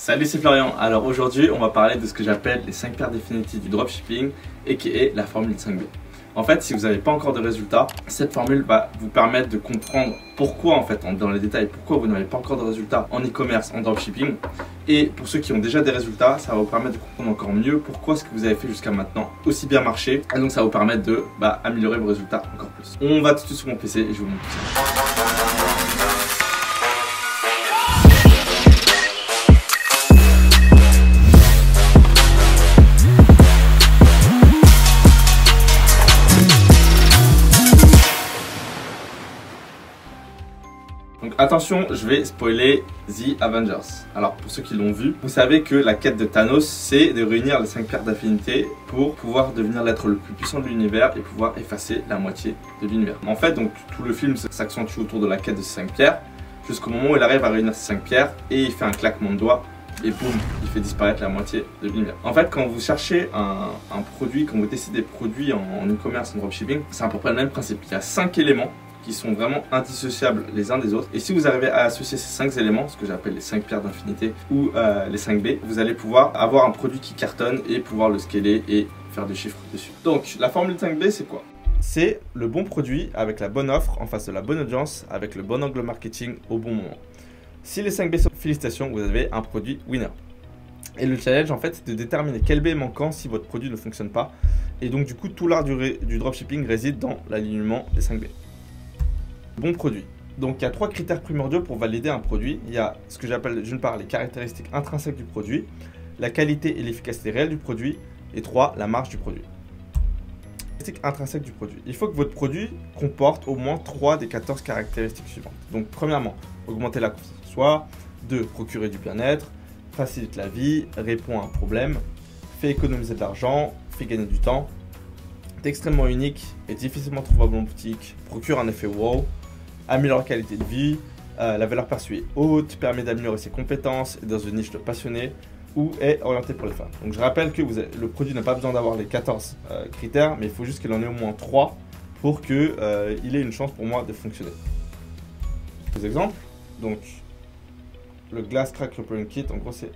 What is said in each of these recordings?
Salut, c'est Florian. Alors aujourd'hui, on va parler de ce que j'appelle les 5 paires définitives du dropshipping et qui est la formule 5B. En fait, si vous n'avez pas encore de résultats, cette formule va vous permettre de comprendre pourquoi, en fait, dans les détails, pourquoi vous n'avez pas encore de résultats en e-commerce, en dropshipping. Et pour ceux qui ont déjà des résultats, ça va vous permettre de comprendre encore mieux pourquoi ce que vous avez fait jusqu'à maintenant aussi bien marché. Et donc, ça va vous permettre de améliorer vos résultats encore plus. On va tout de suite sur mon PC et je vous montre tout ça. Donc attention, je vais spoiler The Avengers. Alors pour ceux qui l'ont vu, vous savez que la quête de Thanos, c'est de réunir les 5 paires d'affinités pour pouvoir devenir l'être le plus puissant de l'univers et pouvoir effacer la moitié de l'univers. En fait, donc tout le film s'accentue autour de la quête de ces 5 pierres, jusqu'au moment où il arrive à réunir ces 5 pierres et il fait un claquement de doigts et boum, il fait disparaître la moitié de l'univers. En fait, quand vous cherchez un produit, quand vous testez des produits en e-commerce, en dropshipping, c'est à peu près le même principe. Il y a 5 éléments qui sont vraiment indissociables les uns des autres. Et si vous arrivez à associer ces 5 éléments, ce que j'appelle les 5 paires d'infinité ou les 5B, vous allez pouvoir avoir un produit qui cartonne et pouvoir le scaler et faire des chiffres dessus. Donc la formule 5B, c'est quoi? C'est le bon produit avec la bonne offre en face de la bonne audience, avec le bon angle marketing au bon moment. Si les 5B sont félicitations, vous avez un produit winner. Et le challenge en fait, c'est de déterminer quel B est manquant si votre produit ne fonctionne pas. Et donc du coup, tout l'art du dropshipping réside dans l'alignement des 5B. Bon produit. Donc il y a 3 critères primordiaux pour valider un produit. Il y a ce que j'appelle d'une part les caractéristiques intrinsèques du produit, la qualité et l'efficacité réelle du produit, et 3, la marge du produit. Caractéristiques intrinsèques du produit. Il faut que votre produit comporte au moins 3 des 14 caractéristiques suivantes. Donc premièrement, augmenter la confiance en soi, 2, procurer du bien-être, facilite la vie, répond à un problème, fait économiser de l'argent, fait gagner du temps, est extrêmement unique et difficilement trouvable en boutique, procure un effet wow, améliore la qualité de vie, la valeur perçue est haute, permet d'améliorer ses compétences, est dans une niche de passionnés ou est orienté pour les femmes. Donc je rappelle que le produit n'a pas besoin d'avoir les 14 critères, mais il faut juste qu'il en ait au moins 3 pour qu'il ait une chance pour moi de fonctionner. Des exemples, donc le Glass Crack Repairing Kit, en gros c'est...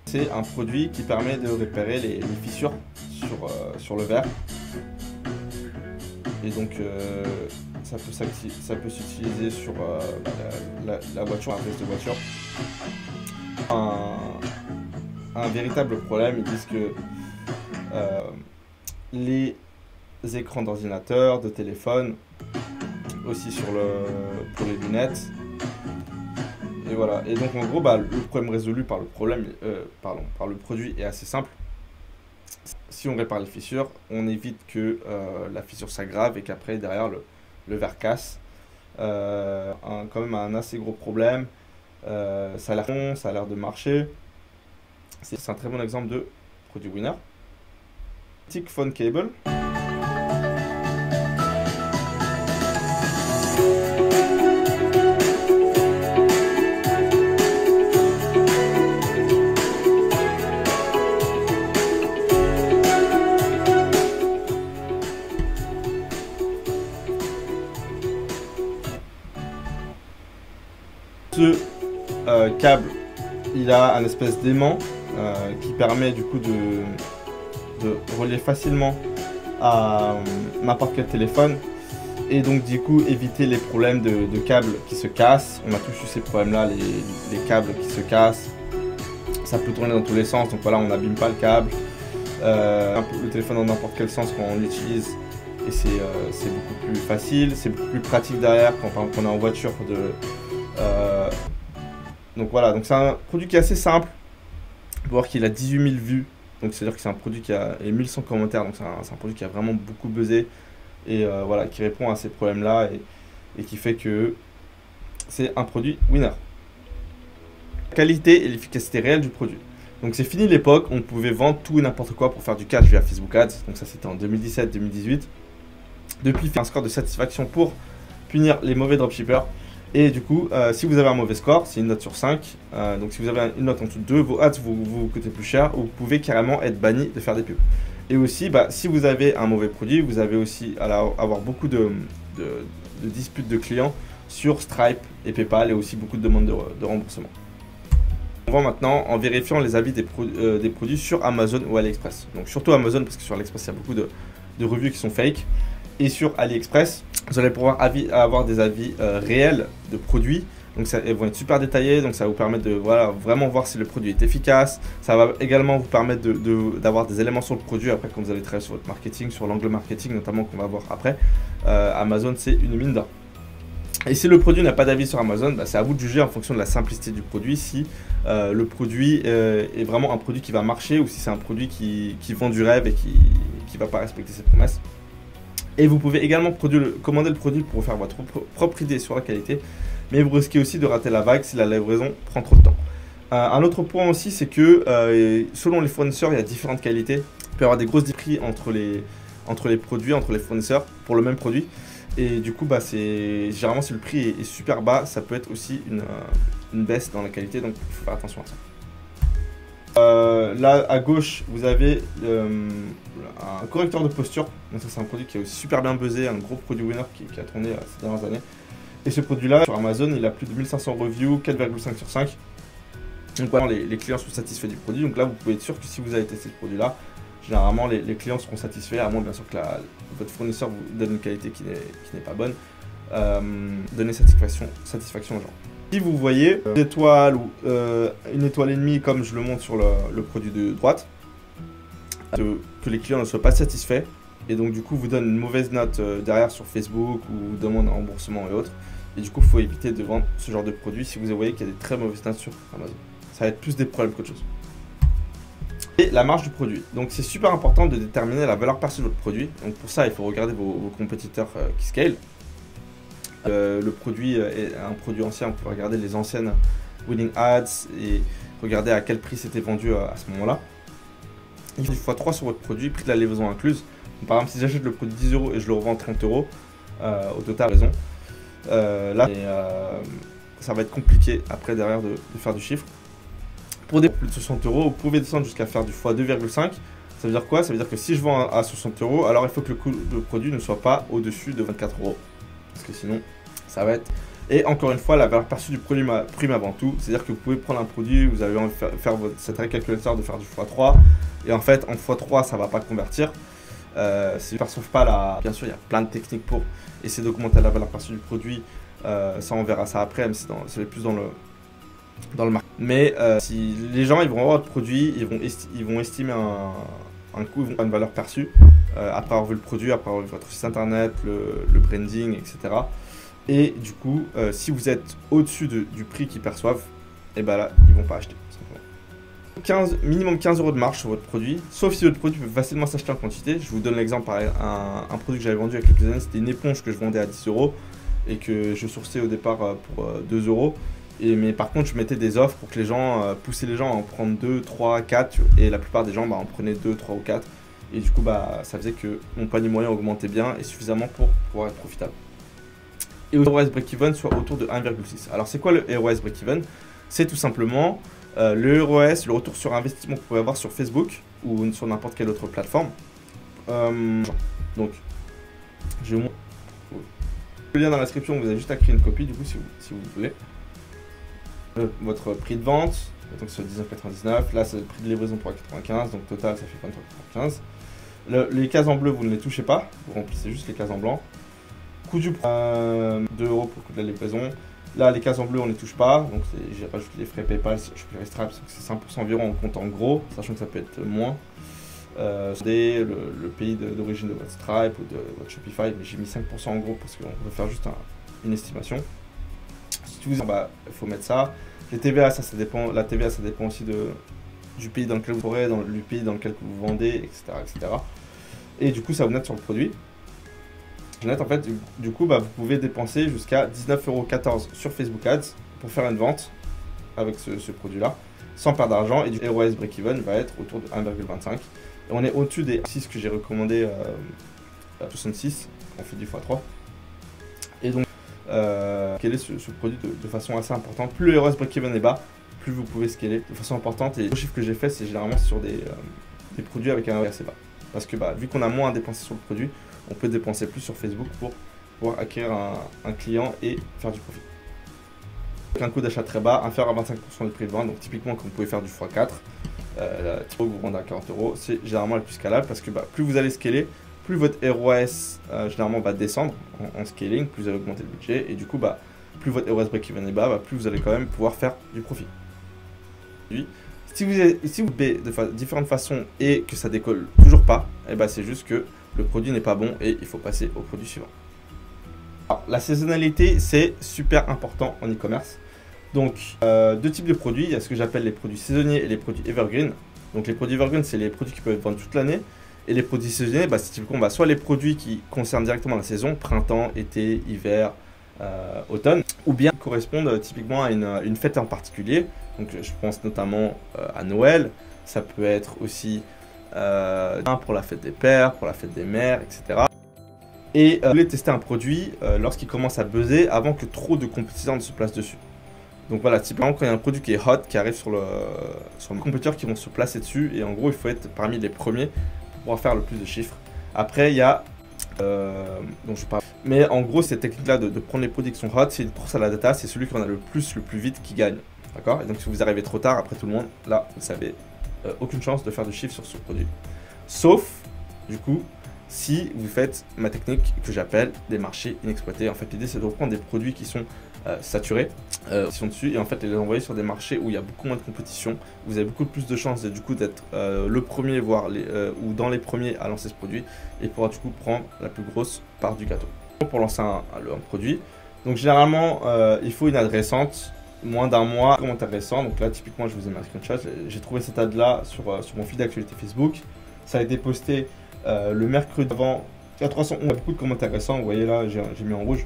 C'est un produit qui permet de réparer les fissures sur le verre. Et donc ça peut s'utiliser sur la voiture, un test de voiture. Un véritable problème, ils disent que les écrans d'ordinateur, de téléphone, aussi pour les lunettes. Et voilà, et donc en gros, le problème résolu par le produit est assez simple. Si on répare les fissures, on évite que la fissure s'aggrave et qu'après, derrière, le verre casse. Quand même un assez gros problème. Ça a l'air bon, ça a l'air de marcher. C'est un très bon exemple de produit winner. Thick Phone Cable. Ce câble, il a un espèce d'aimant qui permet du coup de relier facilement à n'importe quel téléphone et donc du coup éviter les problèmes de câbles qui se cassent. On a tous eu ces problèmes là, les câbles qui se cassent, ça peut tourner dans tous les sens, donc voilà, on n'abîme pas le câble, le téléphone dans n'importe quel sens quand on l'utilise. Et c'est beaucoup plus facile, c'est beaucoup plus pratique derrière quand on est en voiture donc voilà, donc c'est un produit qui est assez simple. Vous voir qu'il a 18 000 vues, donc c'est à dire que c'est un produit qui a 1100 commentaires, donc c'est un produit qui a vraiment beaucoup buzzé et voilà, qui répond à ces problèmes là et qui fait que c'est un produit winner. La qualité et l'efficacité réelle du produit. Donc c'est fini l'époque où on pouvait vendre tout et n'importe quoi pour faire du cash via Facebook Ads, donc ça c'était en 2017-2018. Depuis, il fait un score de satisfaction pour punir les mauvais dropshippers. Et du coup, si vous avez un mauvais score, c'est une note sur 5. Donc si vous avez une note en dessous de 2, vos ads vous coûtent plus cher ou vous pouvez carrément être banni de faire des pubs. Et aussi, si vous avez un mauvais produit, vous avez aussi avoir beaucoup de disputes de clients sur Stripe et PayPal et aussi beaucoup de demandes de remboursement. On vend maintenant en vérifiant les avis des produits sur Amazon ou AliExpress. Donc surtout Amazon parce que sur AliExpress il y a beaucoup de reviews qui sont fake. Et sur AliExpress, vous allez pouvoir avoir des avis réels de produits. Donc elles vont être super détaillées, donc ça va vous permettre de vraiment voir si le produit est efficace. Ça va également vous permettre d'avoir des éléments sur le produit après quand vous allez travailler sur votre marketing, sur l'angle marketing notamment qu'on va voir après. Amazon c'est une mine d'or. Et si le produit n'a pas d'avis sur Amazon, c'est à vous de juger en fonction de la simplicité du produit si le produit est vraiment un produit qui va marcher ou si c'est un produit qui vend du rêve et qui ne va pas respecter ses promesses. Et vous pouvez également commander le produit pour faire votre propre idée sur la qualité, mais vous risquez aussi de rater la vague si la livraison prend trop de temps. Un autre point aussi, c'est que selon les fournisseurs, il y a différentes qualités. Il peut y avoir des grosses différences entre les produits, entre les fournisseurs pour le même produit. Et du coup, généralement, si le prix est super bas, ça peut être aussi une baisse dans la qualité, donc il faut faire attention à ça. Là, à gauche, vous avez un correcteur de posture. Donc ça, c'est un produit qui est aussi super bien buzzé, un gros produit winner qui a tourné ces dernières années. Et ce produit-là, sur Amazon, il a plus de 1500 reviews, 4,5 sur 5. Donc voilà, les clients sont satisfaits du produit. Donc là, vous pouvez être sûr que si vous avez testé ce produit-là, généralement, les clients seront satisfaits, à moins bien sûr que votre fournisseur vous donne une qualité qui n'est pas bonne. Donnez satisfaction aux gens. Si vous voyez une étoile ou une étoile et demie, comme je le montre sur le produit de droite, que les clients ne soient pas satisfaits, et donc du coup vous donnent une mauvaise note derrière sur Facebook ou vous demandent un remboursement et autres, et du coup il faut éviter de vendre ce genre de produit si vous voyez qu'il y a des très mauvaises notes sur Amazon. Ça va être plus des problèmes qu'autre chose. Et la marge du produit. Donc c'est super important de déterminer la valeur perçue de votre produit. Donc pour ça il faut regarder vos compétiteurs qui scale. Le produit est un produit ancien, vous pouvez regarder les anciennes winning ads et regarder à quel prix c'était vendu à ce moment-là. Il faut x3 sur votre produit, prix de la livraison incluse. Donc, par exemple, si j'achète le produit 10 € et je le revends 30 € au total, raison. Là, ça va être compliqué après derrière de faire du chiffre. Pour des plus de 60 €, vous pouvez descendre jusqu'à faire du x2,5. Ça veut dire quoi? Ça veut dire que si je vends à 60 €, alors il faut que le coût de produit ne soit pas au-dessus de 24 €. Parce que sinon, ça va être... Et encore une fois, la valeur perçue du produit prime avant tout. C'est-à-dire que vous pouvez prendre un produit, vous avez envie de faire cette récalculateur de faire du x3. Et en fait, en x3, ça ne va pas convertir. Si vous ne percevez pas la... Bien sûr, il y a plein de techniques pour essayer d'augmenter la valeur perçue du produit. Ça, on verra ça après, même si c'est plus dans le marché. Mais si les gens ils vont avoir votre produit, ils vont estimer un coût, ils vont avoir une valeur perçue après avoir vu le produit, après avoir vu votre site internet, le branding, etc. Et du coup, si vous êtes au-dessus du prix qu'ils perçoivent, et ben là, ils vont pas acheter. Minimum 15 € de marge sur votre produit, sauf si votre produit peut facilement s'acheter en quantité. Je vous donne l'exemple par un produit que j'avais vendu il y a quelques années, c'était une éponge que je vendais à 10 € et que je sourçais au départ pour 2 €. Mais par contre, je mettais des offres pour que les gens, pousser les gens à en prendre 2, 3, 4 et la plupart des gens en prenaient 2, 3 ou 4. Et du coup, ça faisait que mon panier moyen augmentait bien et suffisamment pour pouvoir être profitable. Et le ROAS break-even soit autour de 1,6. Alors, c'est quoi le ROAS break-even? C'est tout simplement le ROAS, le retour sur investissement que vous pouvez avoir sur Facebook ou sur n'importe quelle autre plateforme. Donc, je vous montre. Le lien dans la description, vous avez juste à créer une copie du coup si vous voulez. Votre prix de vente, donc c'est 19,99. Là, c'est le prix de livraison pour 95. Donc, total, ça fait 23,95. Les cases en bleu, vous ne les touchez pas. Vous remplissez juste les cases en blanc. Coût du produit, 2 € pour le coût de la livraison. Là, les cases en bleu, on ne les touche pas. Donc, j'ai rajouté les frais PayPal, je peux les Stripe, c'est 5% environ, on compte en gros, sachant que ça peut être moins. Le pays d'origine de votre Stripe ou de votre Shopify, mais j'ai mis 5% en gros parce qu'on va faire juste une estimation. Si tu vous dis, il faut mettre ça. Les TVA, ça dépend. La TVA, ça dépend aussi du pays dans lequel vous aurez, du pays dans lequel vous vendez, etc., etc. Et du coup, ça vous net sur le produit. En fait, du coup, vous pouvez dépenser jusqu'à 19,14 € sur Facebook Ads pour faire une vente avec ce produit-là, sans perdre d'argent. Et du ROAS break-even va être autour de 1,25. Et on est au-dessus des 6 que j'ai recommandé à 66, on fait du x3. Et donc, quel est ce produit de façon assez importante. Plus le ROAS break-even est bas, plus vous pouvez scaler de façon importante. Et le chiffre que j'ai fait, c'est généralement sur des produits avec un ROAS assez bas. Parce que vu qu'on a moins à dépenser sur le produit, on peut dépenser plus sur Facebook pour pouvoir acquérir un client et faire du profit. Avec un coût d'achat très bas, inférieur à 25% du prix de vente, donc typiquement quand vous pouvez faire du x4, vous vendez à 40 €, c'est généralement le plus scalable parce que plus vous allez scaler, plus votre ROAS généralement va descendre en scaling, plus vous allez augmenter le budget et du coup plus votre ROAS break-even est bas, plus vous allez quand même pouvoir faire du profit. Si vous payez de différentes façons et que ça décolle toujours pas, c'est juste que le produit n'est pas bon et il faut passer au produit suivant. Alors, la saisonnalité, c'est super important en e-commerce. Donc, deux types de produits. Il y a ce que j'appelle les produits saisonniers et les produits evergreen. Donc, les produits evergreen, c'est les produits qui peuvent être vendus toute l'année. Et les produits saisonniers, c'est typiquement soit les produits qui concernent directement la saison, printemps, été, hiver, automne, ou bien correspondent typiquement à une fête en particulier. Donc, je pense notamment à Noël. Ça peut être aussi pour la fête des pères, pour la fête des mères, etc. Et vous voulez tester un produit lorsqu'il commence à buzzer avant que trop de compétiteurs ne se placent dessus. Donc voilà, typiquement quand il y a un produit qui est hot, qui arrive sur les compétiteurs qui vont se placer dessus, et en gros il faut être parmi les premiers pour pouvoir faire le plus de chiffres. Après il y a, donc je parle, mais en gros cette technique-là de prendre les produits qui sont hot, c'est une course à la data, c'est celui qui en a le plus vite qui gagne. D'accord? Et donc si vous arrivez trop tard après tout le monde, là vous savez, aucune chance de faire du chiffre sur ce produit. Sauf, du coup, si vous faites ma technique que j'appelle des marchés inexploités. En fait, l'idée c'est de reprendre des produits qui sont saturés, qui sont dessus, et en fait les envoyer sur des marchés où il y a beaucoup moins de compétition. Vous avez beaucoup plus de chances du coup d'être le premier, voire ou dans les premiers à lancer ce produit, et pouvoir du coup prendre la plus grosse part du gâteau. Pour lancer un produit, donc généralement il faut une adressante, moins d'un mois, commentaire récent. Donc là typiquement je vous ai mis un screenshot, j'ai trouvé cette ad là sur mon feed d'actualité Facebook. Ça a été posté le mercredi avant. Il y a 300, on a beaucoup de commentaires récents. Vous voyez là, j'ai mis en rouge.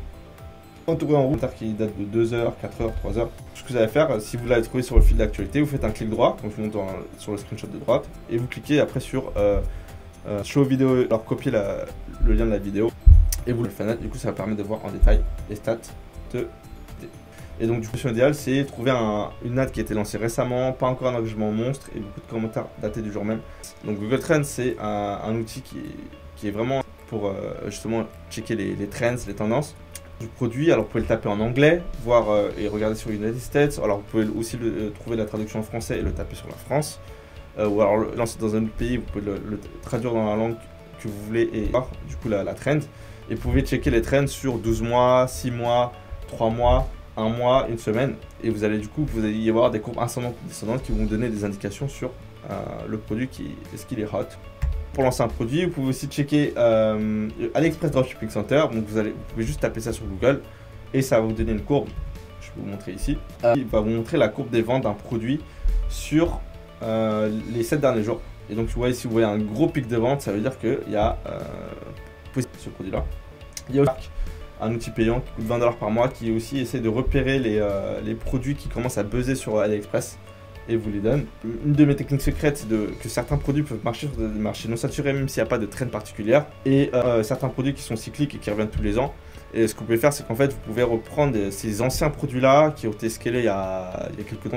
Entouré en rouge, qui date de 2 heures, 4 heures, 3 heures. Ce que vous allez faire, si vous l'avez trouvé sur le fil d'actualité, vous faites un clic droit. Donc je vous montre sur le screenshot de droite. Et vous cliquez après sur show vidéo, alors copier le lien de la vidéo. Et vous le faites. Du coup, ça va permettre de voir en détail les stats de. Et donc, du coup, l'idéal, c'est trouver une ad qui a été lancée récemment, pas encore un engagement monstre et beaucoup de commentaires datés du jour même. Donc, Google Trends, c'est un outil qui est vraiment pour justement checker les trends, les tendances du produit. Alors, vous pouvez le taper en anglais, voir et regarder sur United States. Alors, vous pouvez aussi trouver la traduction en français et le taper sur la France. Ou alors, le lancer dans un autre pays, vous pouvez le traduire dans la langue que vous voulez et voir du coup la trend. Et vous pouvez checker les trends sur 12 mois, 6 mois, 3 mois. Un mois, une semaine, et vous allez y avoir des courbes ascendantes et descendantes qui vont donner des indications sur le produit, est-ce qu'il est hot. Pour lancer un produit, vous pouvez aussi checker AliExpress Dropshipping Center. Donc vous pouvez juste taper ça sur Google et ça va vous donner une courbe. Je vais vous montrer ici. Il va vous montrer la courbe des ventes d'un produit sur les 7 derniers jours. Et donc si vous voyez un gros pic de vente, ça veut dire qu'il y a ce produit-là. Il y a aussi un outil payant qui coûte 20 $ par mois, qui aussi essaie de repérer les produits qui commencent à buzzer sur AliExpress et vous les donne. Une de mes techniques secrètes, c'est que certains produits peuvent marcher sur des marchés non saturés même s'il n'y a pas de trend particulière, et certains produits qui sont cycliques et qui reviennent tous les ans. Et ce que vous pouvez faire, c'est qu'en fait vous pouvez reprendre ces anciens produits là qui ont été scalés il y a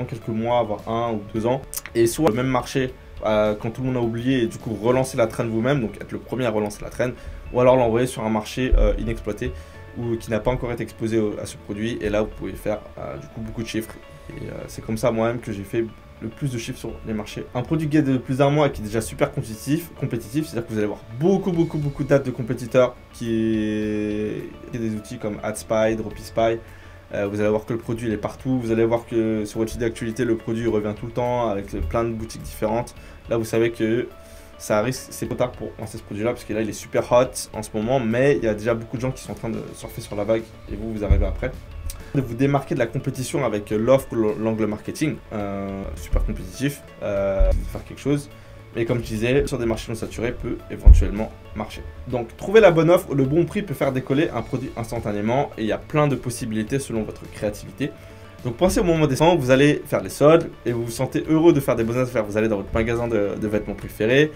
quelques mois, voire 1 ou 2 ans, et soit le même marché quand tout le monde a oublié, et du coup relancer la trend vous-même, donc être le premier à relancer la trend, ou alors l'envoyer sur un marché inexploité ou qui n'a pas encore été exposé à ce produit, et là vous pouvez faire du coup beaucoup de chiffres. Et c'est comme ça moi-même que j'ai fait le plus de chiffres sur les marchés. Un produit qui est de plus d'un mois et qui est déjà super compétitif, c'est-à-dire que vous allez avoir beaucoup d'ads de compétiteurs, qui est des outils comme AdSpy, Dropispy. Vous allez voir que le produit il est partout, vous allez voir que sur votre site d'actualité le produit revient tout le temps avec plein de boutiques différentes. Là vous savez que ça risque, c'est trop tard pour lancer ce produit là, parce que là il est super hot en ce moment, mais il y a déjà beaucoup de gens qui sont en train de surfer sur la vague et vous arrivez après. De vous démarquer de la compétition avec l'offre ou l'angle marketing, super compétitif, faire quelque chose, mais comme je disais, sur des marchés non saturés peut éventuellement marcher. Donc trouver la bonne offre, le bon prix peut faire décoller un produit instantanément, et il y a plein de possibilités selon votre créativité. Donc pensez au moment décembre, vous allez faire les soldes et vous vous sentez heureux de faire des bonnes affaires. Vous allez dans votre magasin de vêtements préféré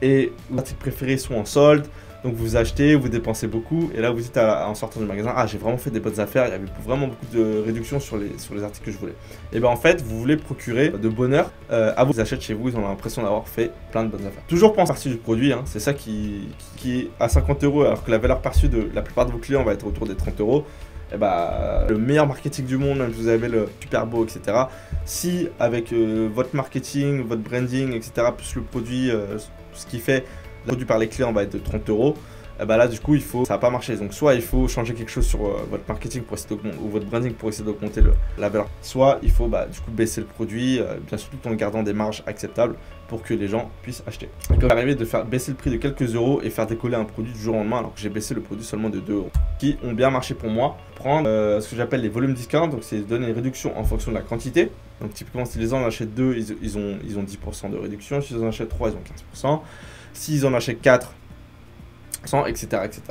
et vos articles préférés sont en solde. Donc vous achetez, vous dépensez beaucoup, et là vous dites en sortant du magasin, ah j'ai vraiment fait des bonnes affaires, il y avait vraiment beaucoup de réductions sur les articles que je voulais. Et bien en fait, vous voulez procurer de bonheur à vos achètes chez vous, ils ont l'impression d'avoir fait plein de bonnes affaires. Toujours penser à partie du produit, hein, c'est ça qui est à 50 € alors que la valeur perçue de la plupart de vos clients va être autour des 30 €. Et bah, le meilleur marketing du monde, même si vous avez le super beau, etc. Si avec votre marketing, votre branding, etc., plus le produit, ce qui fait le produit par les clients va être de 30 €, et bah là du coup ça va pas marcher. Donc soit il faut changer quelque chose sur votre marketing pour essayer ou votre branding pour essayer d'augmenter la valeur, soit il faut du coup baisser le produit, bien sûr tout en gardant des marges acceptables pour que les gens puissent acheter. Il peut arriver de faire baisser le prix de quelques euros et faire décoller un produit du jour au lendemain alors que j'ai baissé le produit seulement de 2 €, qui ont bien marché pour moi. Prendre ce que j'appelle les volumes discount, donc c'est donner une réduction en fonction de la quantité. Donc typiquement si les gens en achètent 2, ils ont 10% de réduction, si ils en achètent 3, ils ont 15%, s'ils en achètent 4, 100, etc. etc.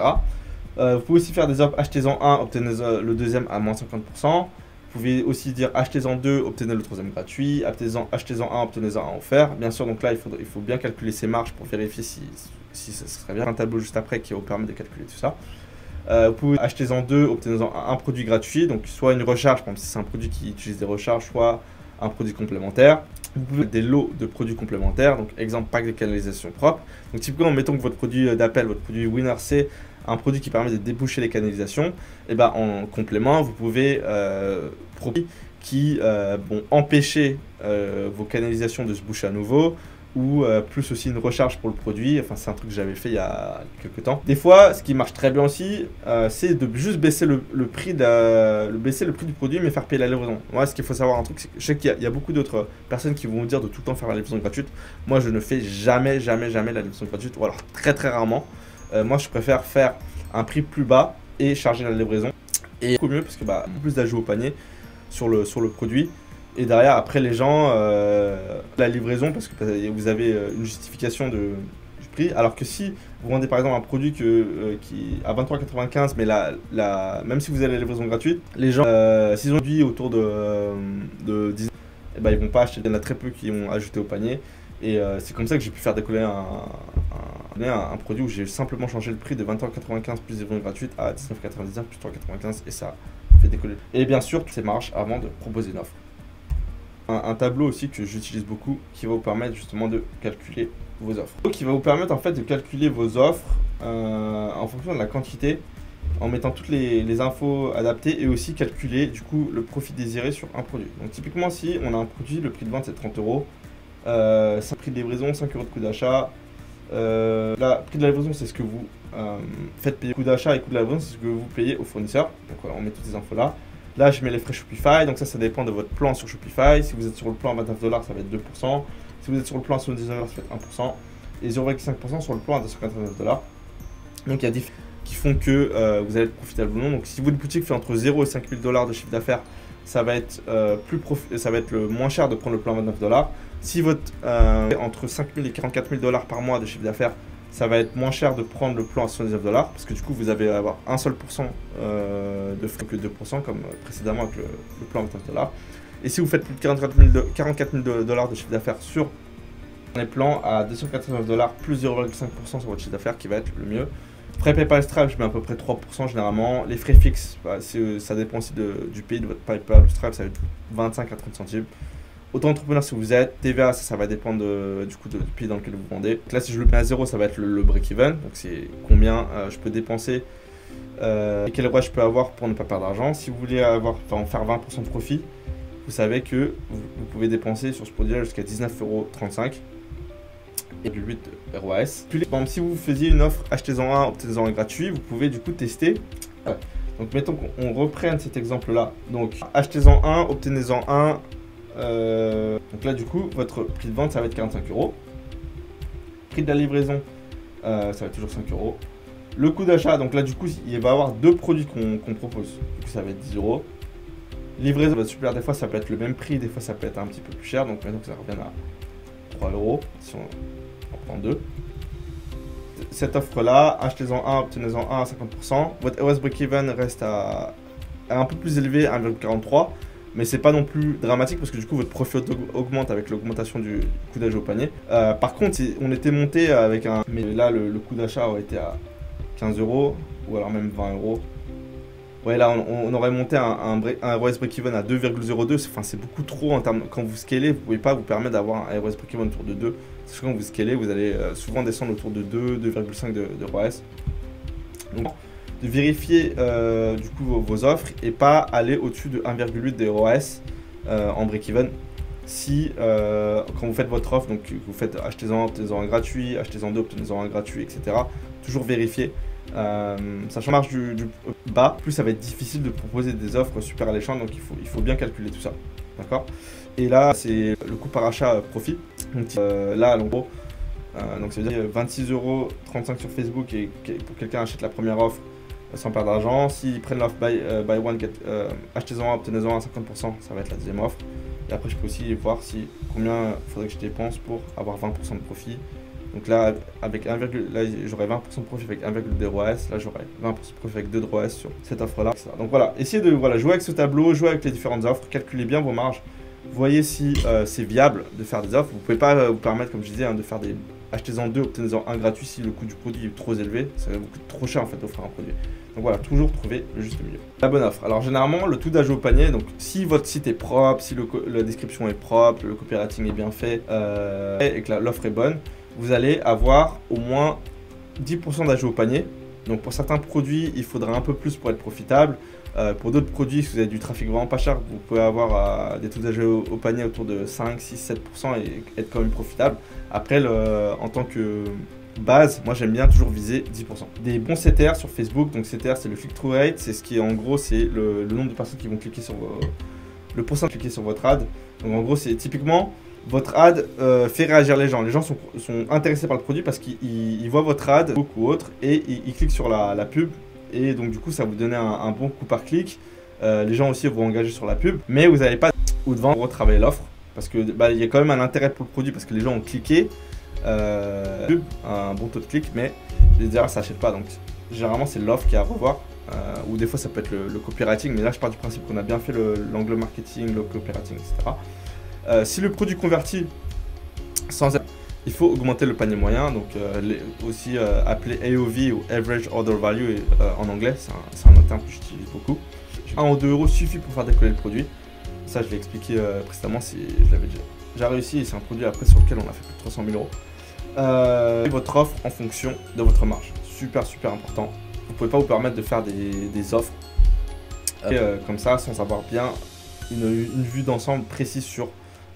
Vous pouvez aussi faire des offres, achetez-en un, obtenez le deuxième à moins 50%. Vous pouvez aussi dire achetez-en 2, obtenez le troisième gratuit, achetez-en un, obtenez-en un offert. Bien sûr, donc là, il faut bien calculer ses marges pour vérifier si ça serait bien. Un tableau juste après qui vous permet de calculer tout ça. Vous pouvez achetez-en 2, obtenez-en un produit gratuit, donc soit une recharge, par exemple si c'est un produit qui utilise des recharges, soit un produit complémentaire. Vous pouvez des lots de produits complémentaires, donc exemple pack de canalisation propre. Donc typiquement, mettons que votre produit d'appel, votre produit winner, c'est un produit qui permet de déboucher les canalisations. Et ben en complément, vous pouvez produits qui vont empêcher vos canalisations de se boucher à nouveau, ou plus aussi une recharge pour le produit. Enfin, c'est un truc que j'avais fait il y a quelques temps. Des fois, ce qui marche très bien aussi, c'est de juste baisser le prix du produit, mais faire payer la livraison. Moi, ce qu'il faut savoir un truc, c'est que je sais qu'il y a beaucoup d'autres personnes qui vont vous dire de tout le temps faire la livraison gratuite. Moi, je ne fais jamais la livraison gratuite, ou alors très rarement. Moi, je préfère faire un prix plus bas et charger la livraison. Et beaucoup mieux parce que beaucoup plus d'ajouts au panier sur le produit. Et derrière, après les gens, la livraison, parce que vous avez une justification du prix. Alors que si vous vendez par exemple un produit qui à 23,95, mais même si vous avez la livraison gratuite, les gens, s'ils ont dit autour de 10, eh ben, ils vont pas acheter. Il y en a très peu qui ont ajouté au panier. Et c'est comme ça que j'ai pu faire décoller un produit où j'ai simplement changé le prix de 23,95 plus livraison gratuite à 19,99 plus 3,95 et ça fait décoller. Et bien sûr, toutes ces marges avant de proposer une offre. Un tableau aussi que j'utilise beaucoup qui va vous permettre justement de calculer vos offres. Qui va vous permettre en fait de calculer vos offres en fonction de la quantité, en mettant toutes les infos adaptées, et aussi calculer du coup le profit désiré sur un produit. Donc typiquement si on a un produit, le prix de vente c'est 30 €, c'est prix de livraison, 5 € de coût d'achat. Le prix de la livraison c'est ce que vous faites payer. Coût d'achat et coût de la livraison c'est ce que vous payez au fournisseur. Donc voilà, on met toutes ces infos là. Là, je mets les frais Shopify, donc ça dépend de votre plan sur Shopify. Si vous êtes sur le plan à 29 $, ça va être 2%. Si vous êtes sur le plan à 79 $, ça va être 1%. Et 0,5% sur le plan à 289 $. Donc, il y a des qui font que vous allez être profitable ou non. Donc, si votre boutique fait entre 0 et 5 000 $ de chiffre d'affaires, ça va être le moins cher de prendre le plan à 29 $. Si votre entre 5 000 et 44 000 $ par mois de chiffre d'affaires, ça va être moins cher de prendre le plan à 79 $, parce que du coup vous allez avoir un seul pourcent de frais que 2% comme précédemment avec le plan à 29 $. Et si vous faites plus de 44 000 $ de chiffre d'affaires sur les plans à 289 $ plus 0,5% sur votre chiffre d'affaires qui va être le mieux. Frais PayPal Stripe, je mets à peu près 3% généralement. Les frais fixes, ça dépend aussi du pays de votre PayPal Stripe, ça va être 25 à 30 centimes. Auto-entrepreneur si vous êtes, TVA ça va dépendre du pays dans lequel vous vendez. Donc là si je le mets à 0, ça va être le break-even, donc c'est combien je peux dépenser et quel roi je peux avoir pour ne pas perdre d'argent. Si vous voulez faire 20% de profit, vous savez que vous pouvez dépenser sur ce produit-là jusqu'à 19,35 € et du 8 ROAS. Puis, par exemple, si vous faisiez une offre, achetez-en un, obtenez-en un gratuit, vous pouvez du coup tester. Donc mettons qu'on reprenne cet exemple-là. Donc achetez-en un, obtenez-en un. Donc là du coup votre prix de vente ça va être 45 €. Prix de la livraison ça va être toujours 5 €. Le coût d'achat, donc là du coup il va y avoir deux produits qu'on propose. Du coup ça va être 10 €. Livraison ça va être super, des fois ça peut être le même prix, des fois ça peut être un petit peu plus cher. Donc maintenant que ça revient à 3 € si on prend deux. Cette offre là, achetez-en un, obtenez-en un à 50%. Votre ROAS break-even reste à un peu plus élevé, 1,43. Mais c'est pas non plus dramatique parce que du coup votre profit augmente avec l'augmentation du coût d'achat au panier. Par contre, on était monté avec un... Mais là le coût d'achat aurait été à 15 €, ou alors même 20 €. Ouais, là, on aurait monté un ROS break-even à 2,02. Enfin, c'est beaucoup trop en termes. Quand vous scalez, vous pouvez pas vous permettre d'avoir un ROS break-even autour de 2. Parce que quand vous scalez, vous allez souvent descendre autour de 2, 2,5 de ROS. Donc, de vérifier du coup vos offres et pas aller au-dessus de 1,8 de ROS en break-even. Si quand vous faites votre offre, donc vous faites achetez-en, obtenez-en un gratuit, achetez-en deux, obtenez-en un gratuit, etc. Toujours vérifier. Sachant marge du bas, plus ça va être difficile de proposer des offres super alléchantes, donc il faut bien calculer tout ça. D'accord. Et là, c'est le coût par achat profit. Donc là, en gros, donc ça veut dire 26,35 € sur Facebook et pour quelqu'un achète la première offre sans perdre d'argent. S'ils prennent l'offre buy one, achetez-en, obtenez-en à 50%, ça va être la deuxième offre. Et après, je peux aussi voir combien il faudrait que je dépense pour avoir 20% de profit. Donc là, j'aurais 20% de profit avec 1,2 ROS. Là, j'aurais 20% de profit avec 2 ROS sur cette offre-là. Donc voilà, essayez de jouer avec ce tableau, jouer avec les différentes offres, calculez bien vos marges. Voyez si c'est viable de faire des offres. Vous ne pouvez pas vous permettre, comme je disais, de faire des achetez-en deux, obtenez-en un gratuit si le coût du produit est trop élevé. Ça va vous coûter trop cher en fait d'offrir un produit. Donc voilà, toujours trouver le juste milieu. La bonne offre. Alors généralement, le tout d'ajout au panier, donc si votre site est propre, si la description est propre, le copywriting est bien fait et que l'offre est bonne, vous allez avoir au moins 10% d'ajout au panier. Donc pour certains produits, il faudra un peu plus pour être profitable. Pour d'autres produits, si vous avez du trafic vraiment pas cher, vous pouvez avoir des taux d'ajout au panier autour de 5, 6, 7% et être quand même profitable. Après, en tant que base, moi j'aime bien toujours viser 10%. Des bons CTR sur Facebook, donc CTR c'est le click-through rate, c'est ce qui est en gros c'est le nombre de personnes qui vont cliquer sur le pourcentage cliquer sur votre ad. Donc en gros c'est typiquement votre ad fait réagir les gens. Les gens sont intéressés par le produit parce qu'ils voient votre ad ou autre et ils cliquent sur la pub. Et donc du coup ça va vous donner un bon coup par clic. Les gens aussi vont engager sur la pub, mais vous n'avez pas ou de vendre pour retravailler l'offre parce que il y a quand même un intérêt pour le produit parce que les gens ont cliqué un bon taux de clic, mais derrière ça n'achète pas. Donc généralement c'est l'offre qui est à revoir ou des fois ça peut être le copywriting, mais là je pars du principe qu'on a bien fait l'angle marketing, le copywriting, etc. Si le produit convertit sans être, il faut augmenter le panier moyen, donc aussi appelé AOV ou Average Order Value en anglais, c'est un terme que j'utilise beaucoup. 1 ou 2 € suffit pour faire décoller le produit. Ça, je l'ai expliqué précédemment si je l'avais déjà réussi. C'est un produit après sur lequel on a fait plus de 300 000 €. Votre offre en fonction de votre marge. Super, super important. Vous ne pouvez pas vous permettre de faire des offres comme ça sans avoir bien une vue d'ensemble précise sur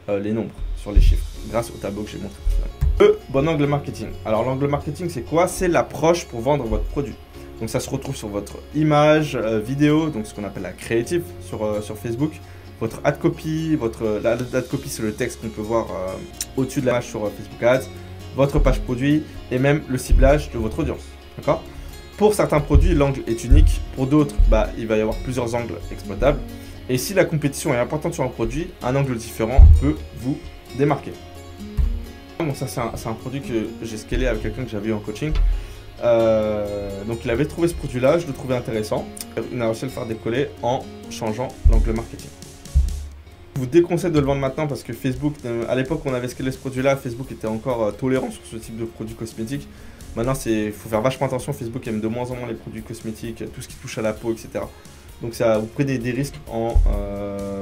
les nombres, sur les chiffres, grâce au tableau que j'ai montré précédemment. Le bon angle marketing. Alors l'angle marketing c'est quoi? C'est l'approche pour vendre votre produit. Donc ça se retrouve sur votre image, vidéo, donc ce qu'on appelle la creative sur Facebook. Votre ad copy, l'ad copy c'est le texte qu'on peut voir au-dessus de la page sur Facebook Ads. Votre page produit et même le ciblage de votre audience. D'accord? Pour certains produits, l'angle est unique. Pour d'autres, il va y avoir plusieurs angles exploitables. Et si la compétition est importante sur un produit, un angle différent peut vous démarquer. Bon, ça c'est un produit que j'ai scalé avec quelqu'un que j'avais eu en coaching. Donc il avait trouvé ce produit-là, je le trouvais intéressant. Il a réussi à le faire décoller en changeant l'angle marketing. Je vous déconseille de le vendre maintenant parce que Facebook, à l'époque où on avait scalé ce produit-là, Facebook était encore tolérant sur ce type de produits cosmétiques. Maintenant, il faut faire vachement attention. Facebook aime de moins en moins les produits cosmétiques, tout ce qui touche à la peau, etc. Donc ça, vous prenez des risques en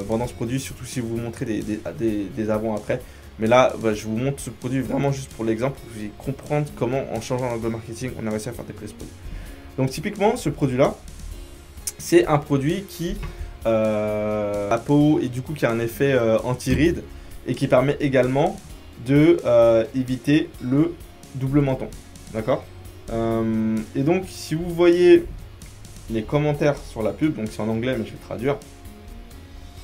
vendant ce produit, surtout si vous montrez des avant-après. Mais là, je vous montre ce produit vraiment juste pour l'exemple, pour que vous puissiez comprendre comment, en changeant l'angle marketing, on a réussi à faire décoller ce produit. Donc typiquement, ce produit-là, c'est un produit qui la peau et du coup qui a un effet anti-rides et qui permet également de éviter le double menton. D'accord. Et donc, si vous voyez les commentaires sur la pub, donc c'est en anglais, mais je vais traduire.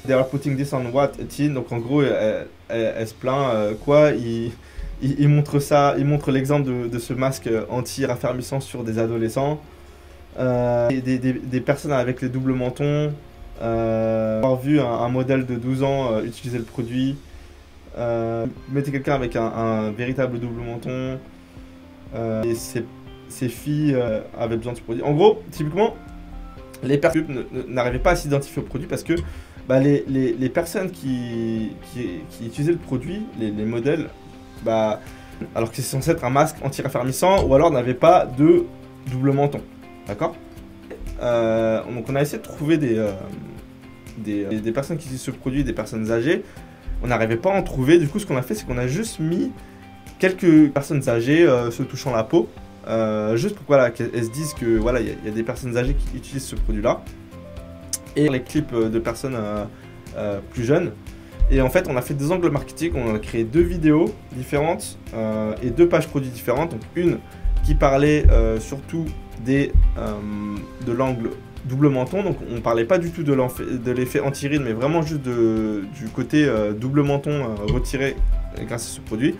They are putting this on what a teen. Donc en gros, elle se plaint quoi. Il montre ça, il montre l'exemple de ce masque anti-raffermissant sur des adolescents, des personnes avec les doubles mentons. Avoir vu un modèle de 12 ans utiliser le produit. Mettez quelqu'un avec un véritable double menton. Et ces filles avaient besoin de ce produit. En gros, typiquement, les personnes n'arrivaient pas à s'identifier au produit parce que les personnes qui utilisaient le produit, les modèles, alors que c'est censé être un masque anti-raffermissant, ou alors n'avaient pas de double menton. D'accord? Donc on a essayé de trouver des personnes qui utilisent ce produit, des personnes âgées. On n'arrivait pas à en trouver. Du coup, ce qu'on a fait, c'est qu'on a juste mis quelques personnes âgées se touchant la peau. Juste pour voilà, qu'elles se disent que voilà, il y a des personnes âgées qui utilisent ce produit-là. Et les clips de personnes plus jeunes. Et en fait, on a fait des angles marketing. On a créé 2 vidéos différentes et 2 pages produits différentes. Donc une qui parlait surtout de l'angle double menton, donc on parlait pas du tout de l'effet anti-ride, mais vraiment juste du côté double menton retiré grâce à ce produit.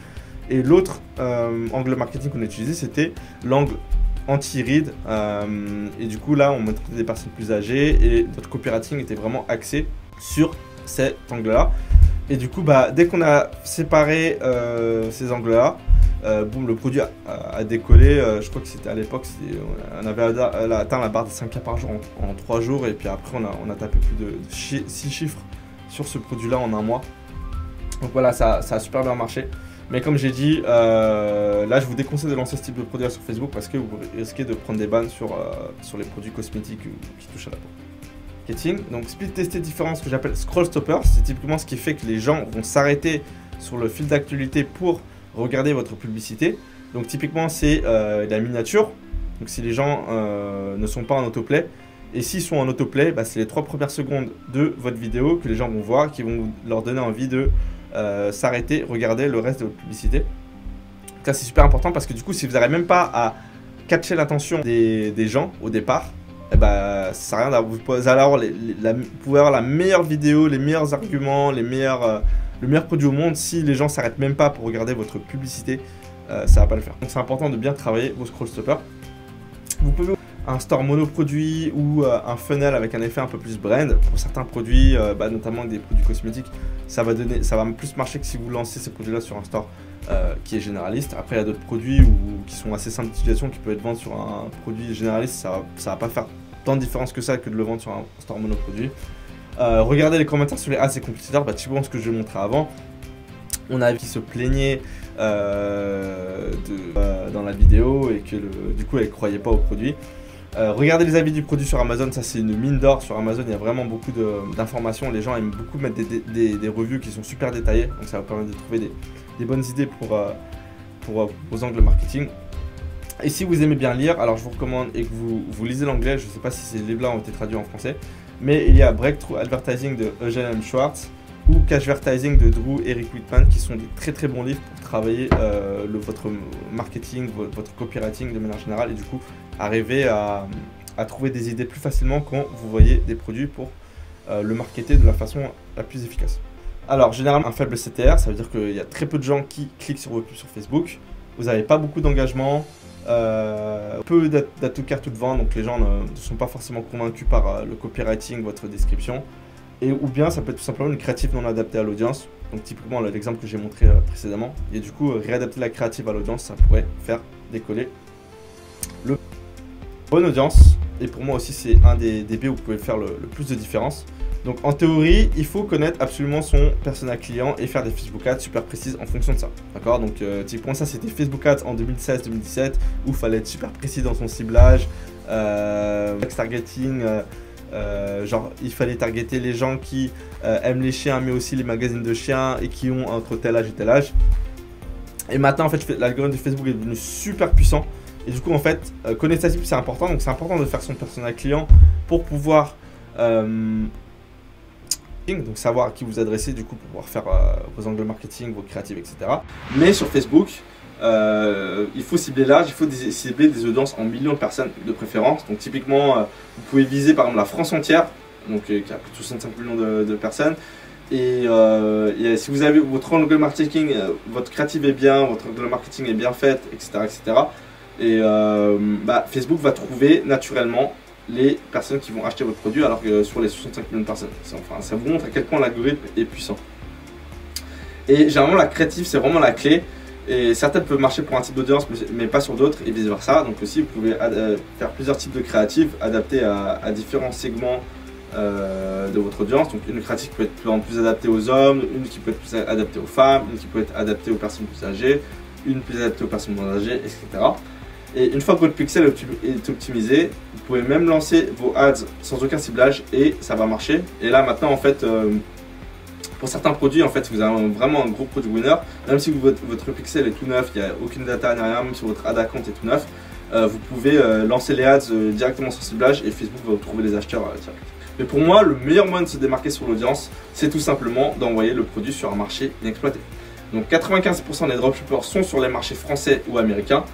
Et l'autre angle marketing qu'on a utilisé, c'était l'angle anti-ride. Et du coup là, on montrait des personnes plus âgées et notre copywriting était vraiment axé sur cet angle-là. Et du coup, dès qu'on a séparé ces angles-là, boum, le produit a décollé. Je crois que c'était à l'époque, on avait atteint la barre des 5K par jour en 3 jours. Et puis après, on a tapé plus de 6 chiffres sur ce produit-là en un mois. Donc voilà, ça a super bien marché. Mais comme j'ai dit, là, je vous déconseille de lancer ce type de produit sur Facebook parce que vous risquez de prendre des bans sur les produits cosmétiques qui touchent à la peau. Donc speed tester différent, ce que j'appelle scroll stopper, c'est typiquement ce qui fait que les gens vont s'arrêter sur le fil d'actualité pour regarder votre publicité. Donc typiquement c'est la miniature, donc si les gens ne sont pas en autoplay, et s'ils sont en autoplay, c'est les 3 premières secondes de votre vidéo que les gens vont voir, qui vont leur donner envie de s'arrêter, regarder le reste de votre publicité. Ça c'est super important parce que du coup si vous n'arrivez même pas à catcher l'attention des gens au départ, ça sert à rien d'avoir. Vous pouvez avoir la meilleure vidéo, les meilleurs arguments, le meilleur produit au monde. Si les gens s'arrêtent même pas pour regarder votre publicité, ça va pas le faire. Donc c'est important de bien travailler vos scroll stoppers. Vous pouvez un store monoproduit ou un funnel avec un effet un peu plus brand. Pour certains produits, notamment des produits cosmétiques, ça va plus marcher que si vous lancez ces produits là sur un store qui est généraliste. Après il y a d'autres produits qui sont assez simples d'utilisation, qui peuvent être vendus sur un produit généraliste. Ça va pas faire tant de différence que ça que de le vendre sur un store monoproduit. Regardez les commentaires sur les ads et compétiteurs, typiquement ce que je montrais avant. On a vu qui se plaignait dans la vidéo et que du coup elle ne croyait pas au produit. Regardez les avis du produit sur Amazon, ça c'est une mine d'or. Sur Amazon il y a vraiment beaucoup d'informations, les gens aiment beaucoup mettre des reviews qui sont super détaillées, donc ça va permettre de trouver des bonnes idées pour vos angles marketing. Et si vous aimez bien lire, alors je vous recommande et que vous lisez l'anglais, je ne sais pas si ces livres-là ont été traduits en français, mais il y a Breakthrough Advertising de Eugene M. Schwartz ou Cashvertising de Drew Eric Whitman qui sont des très très bons livres pour travailler votre marketing, votre copywriting de manière générale et du coup arriver à trouver des idées plus facilement quand vous voyez des produits pour le marketer de la façon la plus efficace. Alors généralement un faible CTR, ça veut dire qu'il y a très peu de gens qui cliquent sur vos pubs sur Facebook, vous n'avez pas beaucoup d'engagement, peu d'auto-carte ou de vente, donc les gens ne sont pas forcément convaincus par le copywriting, votre description. Ou bien ça peut être tout simplement une créative non adaptée à l'audience. Donc typiquement l'exemple que j'ai montré précédemment. Et du coup réadapter la créative à l'audience, ça pourrait faire décoller le bonne audience. Et pour moi aussi c'est un des biais où vous pouvez faire le plus de différence. Donc en théorie, il faut connaître absolument son persona client et faire des Facebook Ads super précises en fonction de ça. D'accord? Donc typiquement ça c'était Facebook Ads en 2016-2017 où il fallait être super précis dans son ciblage, targeting. Genre il fallait targeter les gens qui aiment les chiens mais aussi les magazines de chiens et qui ont entre tel âge et tel âge. Et maintenant en fait l'algorithme de Facebook est devenu super puissant et du coup en fait connaître sa cible c'est important, donc c'est important de faire son persona client pour pouvoir donc savoir à qui vous adresser du coup pour pouvoir faire vos angles marketing, vos créatives, etc. Mais sur Facebook il faut cibler large, il faut cibler des audiences en millions de personnes de préférence. Donc typiquement vous pouvez viser par exemple la France entière, donc qui a plus de 65 millions de personnes. Et si vous avez votre angle marketing, votre créative est bien, votre angle marketing est bien fait, etc. Et Facebook va trouver naturellement les personnes qui vont acheter votre produit alors que sur les 65 millions de personnes. Enfin, ça vous montre à quel point l'algorithme est puissant. Et généralement la créative c'est vraiment la clé. Et certaines peuvent marcher pour un type d'audience mais pas sur d'autres et vice versa. Donc aussi vous pouvez faire plusieurs types de créatives adaptés à différents segments de votre audience. Donc une créative peut être plus adaptée aux hommes, une qui peut être plus adaptée aux femmes, une qui peut être adaptée aux personnes plus âgées, une plus adaptée aux personnes moins âgées, etc. Et une fois que votre pixel est optimisé, vous pouvez même lancer vos ads sans aucun ciblage et ça va marcher. Et là maintenant en fait, pour certains produits, en fait, vous avez vraiment un gros produit winner, même si votre pixel est tout neuf, il n'y a aucune data ni rien, même si votre ad account est tout neuf, vous pouvez lancer les ads directement sans ciblage et Facebook va vous trouver les acheteurs direct. Mais pour moi, le meilleur moyen de se démarquer sur l'audience, c'est tout simplement d'envoyer le produit sur un marché inexploité. Donc 95% des dropshippers sont sur les marchés français ou américains.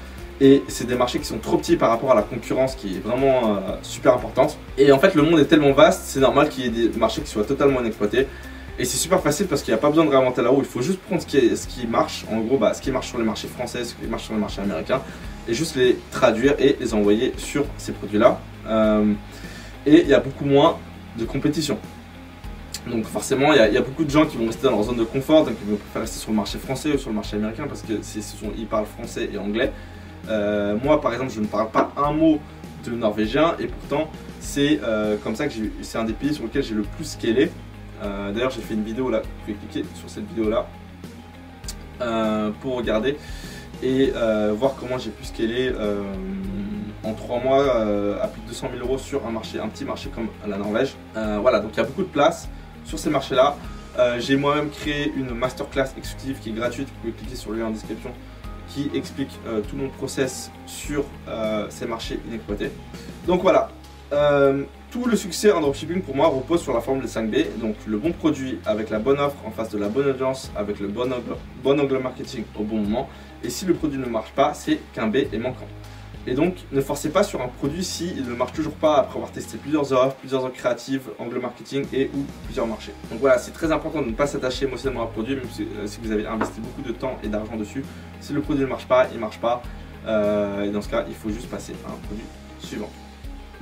Et c'est des marchés qui sont trop petits par rapport à la concurrence qui est vraiment super importante. Et en fait, le monde est tellement vaste, c'est normal qu'il y ait des marchés qui soient totalement inexploités. Et c'est super facile parce qu'il n'y a pas besoin de réinventer la roue, il faut juste prendre ce qui marche, en gros ce qui marche sur les marchés français, ce qui marche sur les marchés américains, et juste les traduire et les envoyer sur ces produits-là. Et il y a beaucoup moins de compétition. Donc forcément, il y a beaucoup de gens qui vont rester dans leur zone de confort, donc ils vont préférer rester sur le marché français ou sur le marché américain parce qu'ils parlent français et anglais. Moi par exemple, je ne parle pas un mot de norvégien et pourtant c'est comme ça que c'est un des pays sur lequel j'ai le plus scalé. D'ailleurs j'ai fait une vidéo là, vous pouvez cliquer sur cette vidéo là pour regarder et voir comment j'ai pu scaler en 3 mois à plus de 200 000 € sur un petit marché comme la Norvège. Voilà, donc il y a beaucoup de place sur ces marchés là. J'ai moi-même créé une masterclass exclusive qui est gratuite, vous pouvez cliquer sur le lien en description, qui explique tout mon process sur ces marchés inexploités. Donc voilà, tout le succès en dropshipping pour moi repose sur la formule 5B, donc le bon produit avec la bonne offre en face de la bonne audience, avec le bon angle marketing au bon moment. Et si le produit ne marche pas, c'est qu'un B est manquant. Et donc ne forcez pas sur un produit s'il ne marche toujours pas après avoir testé plusieurs offres créatives, angle marketing et ou plusieurs marchés. Donc voilà, c'est très important de ne pas s'attacher émotionnellement à un produit, même si vous avez investi beaucoup de temps et d'argent dessus. Si le produit ne marche pas, il ne marche pas. Et dans ce cas, il faut juste passer à un produit suivant.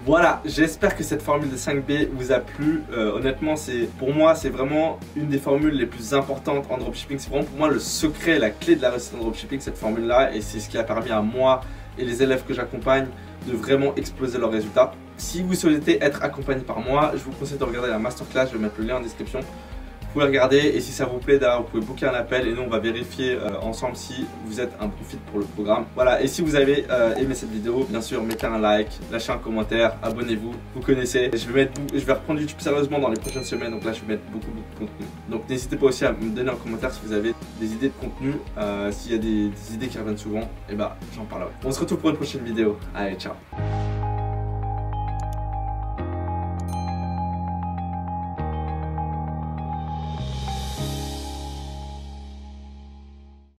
Voilà, j'espère que cette formule de 5B vous a plu. Honnêtement, pour moi, c'est vraiment une des formules les plus importantes en dropshipping. C'est vraiment pour moi le secret, la clé de la réussite en dropshipping, cette formule-là. Et c'est ce qui a permis à moi et les élèves que j'accompagne de vraiment exploser leurs résultats. Si vous souhaitez être accompagné par moi, je vous conseille de regarder la masterclass. Je vais mettre le lien en description. Vous pouvez regarder et si ça vous plaît, vous pouvez booker un appel et nous on va vérifier ensemble si vous êtes un bon fit pour le programme. Voilà, et si vous avez aimé cette vidéo, bien sûr mettez un like, lâchez un commentaire, abonnez-vous, vous connaissez. Je vais reprendre YouTube sérieusement dans les prochaines semaines, donc là je vais mettre beaucoup de contenu. Donc n'hésitez pas aussi à me donner en commentaire si vous avez des idées de contenu, s'il y a des idées qui reviennent souvent, et bah j'en parlerai. On se retrouve pour une prochaine vidéo, allez ciao.